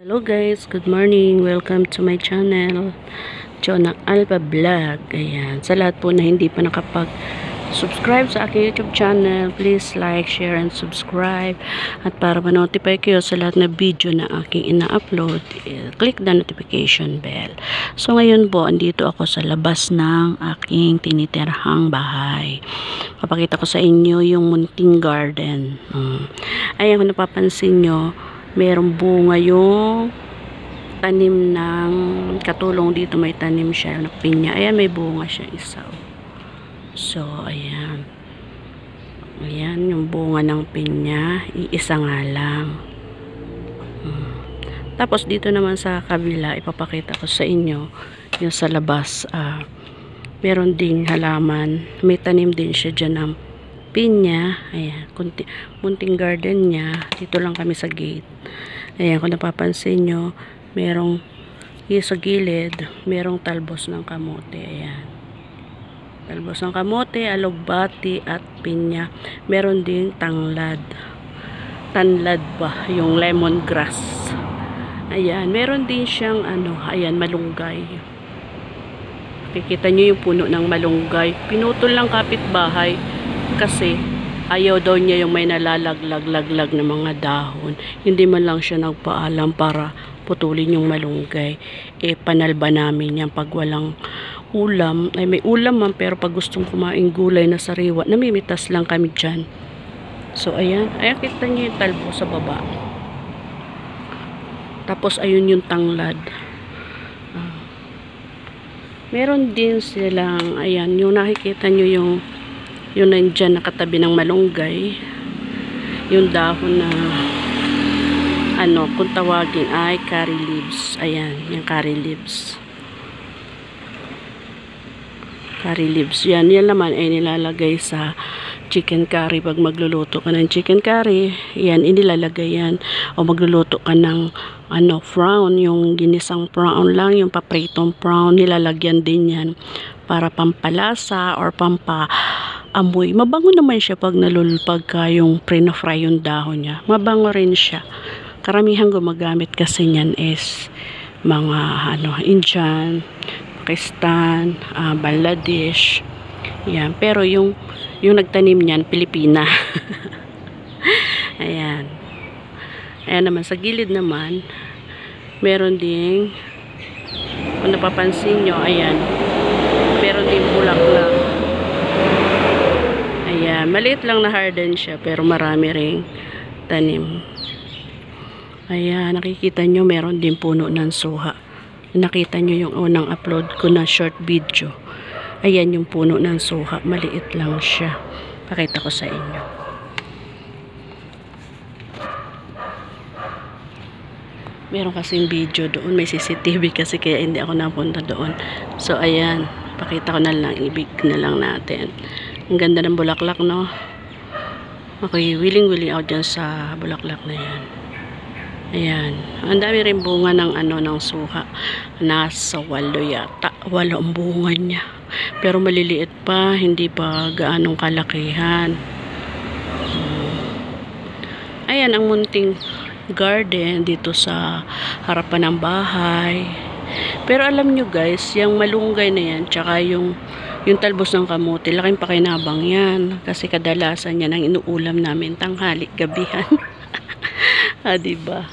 Hello guys, good morning. Welcome to my channel, Jonah Alba Vlog. Ayan, sa lahat po na hindi pa nakapag-subscribe sa aking YouTube channel, please like, share, and subscribe. At para ma-notify kayo sa lahat na video na aking ina-upload, click the notification bell. So ngayon po, andito ako sa labas ng aking tinitirhang bahay. Papakita ko sa inyo yung munting garden. Ayan, kung napapansin nyo, merong bunga yung tanim ng katulong dito. May tanim siya na pinya. Ayan, may bunga siya isa. So, ayan. Ayan, yung bunga ng pinya. Iisa nga lang. Tapos, dito naman sa kabila, ipapakita ko sa inyo yung sa labas. Meron ding halaman. May tanim din siya dyan ng pinya. Ayan, munting garden niya. Dito lang kami sa gate. Ayan, kung napapansin nyo, merong sa gilid, merong talbos ng kamote. Ayan, talbos ng kamote, alugbati at pinya. Meron ding tanglad ba, yung lemongrass. Ayan, meron din siyang ayan, malunggay. Kikita nyo yung puno ng malunggay. Pinutol lang kapitbahay kasi ayaw daw niya yung may nalalaglag na mga dahon. Hindi man lang siya nagpaalam para putulin yung malunggay. Panalba namin yan pag walang ulam. Ay, may ulam man, pero pag gustong kumain gulay na sariwa, namimitas lang kami dyan. So ayan, kita niyo yung talbo sa baba. Tapos ayun yung tanglad. Meron din silang, ayan, yung nakikita nyo yung nandyan nakatabi ng malunggay, yung dahon na kung tawagin ay curry leaves. Ayan, yung curry leaves. Curry leaves. Yan naman ay nilalagay sa chicken curry. Pag magluluto ka ng chicken curry, yan, inilalagay yan. O magluluto ka ng prawn, yung ginisang prawn lang, yung papritong prawn, nilalagyan din yan para pampalasa or amoy. Mabango naman siya pag pagka yung pre-fry yung dahon niya. Mabango rin siya. Karamihan gumagamit kasi niyan is mga Indian, Pakistan, Bangladesh. Yan. Pero yung nagtanim niyan, Pilipina. Ayan. Ayan naman, sa gilid naman, meron ding, kung napapansin nyo, ayan, meron ding bulaklak. Ayan, maliit lang na harden siya, pero marami ring tanim. Ayan, nakikita nyo, meron din puno ng suha. Nakita nyo yung unang upload ko na short video. Ayan yung puno ng suha, maliit lang siya. Pakita ko sa inyo. Meron kasing video doon, may CCTV kasi kaya hindi ako napunta doon. So ayan, pakita ko na lang, ibig na lang natin. Ang ganda ng bulaklak, no? Okay, willing ako dyan sa bulaklak na yan. Ayan, ang dami rin bunga ng ng suha. Nasa 8 yata, 8 ang bunga niya. Pero maliliit pa, hindi pa gaanong kalakihan. Ayan ang munting garden dito sa harapan ng bahay. Pero alam nyo guys, yung malunggay na yan, tsaka yung talbos ng kamote, laking pakinabang yan. Kasi kadalasan yan ang inuulam namin tanghali, gabihan. Diba?